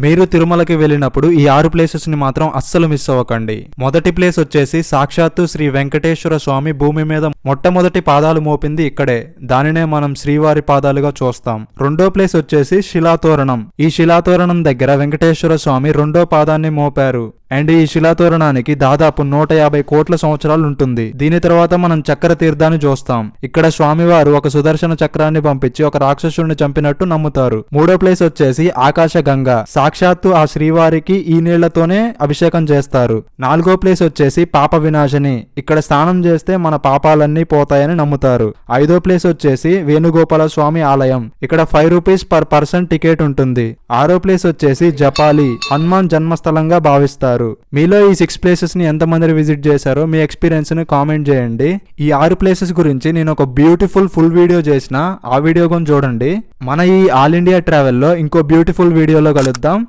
మీరు తిరుమలకి వెళ్ళినప్పుడు ఈ 6 ప్లేసెస్ ని మాత్రం అస్సలు మిస్ అవ్వకండి. మొదటి ప్లేస్ వచ్చేసి సాక్షాత్తు శ్రీ వెంకటేశ్వర స్వామి భూమి మీద మొట్టమొదటి పాదాలు మోపింది ఇక్కడే. దానినే మనం శ్రీవారి పాదాలుగా చూస్తాం. రెండో ప్లేస్ వచ్చేసి శిలాతోరణం. ఈ శిలాతోరణం దగ్గర వెంకటేశ్వర స్వామి రెండో పాదాన్ని మోపారు. అండ్ ఈ శిలాతోరణానికి దాదాపు 150 కోట్ల సంవత్సరాలు ఉంటుంది. దీని తర్వాత మనం చక్ర తీర్థాన్ని చూస్తాం. ఇక్కడ స్వామివారు ఒక సుదర్శన చక్రాన్ని పంపించి ఒక రాక్షసుడిని చంపినట్టు నమ్ముతారు. మూడో ప్లేస్ వచ్చేసి ఆకాశ గంగ. సాక్షాత్తు ఆ శ్రీవారికి ఈ నీళ్లతోనే అభిషేకం చేస్తారు. నాలుగో ప్లేస్ వచ్చేసి పాప వినాశిని. ఇక్కడ స్నానం చేస్తే మన పాపాలన్నీ పోతాయని నమ్ముతారు. ఐదో ప్లేస్ వచ్చేసి వేణుగోపాల స్వామి ఆలయం. ఇక్కడ 5 రూపీస్ పర్ పర్సన్ టికెట్ ఉంటుంది. ఆరో ప్లేస్ వచ్చేసి జపాలి, హనుమాన్ జన్మస్థలంగా భావిస్తారు. మీలో ఈ 6 ప్లేసెస్ ని ఎంతమంది విజిట్ చేశారో మీ ఎక్స్పీరియన్స్ ని కామెంట్ చేయండి. ఈ 6 ప్లేసెస్ గురించి నేను ఒక బ్యూటిఫుల్ ఫుల్ వీడియో చేసిన, ఆ వీడియో కొని చూడండి. మన ఈ ఆల్ ఇండియా ట్రావెల్ లో ఇంకో బ్యూటిఫుల్ వీడియోలో కలుద్దాం.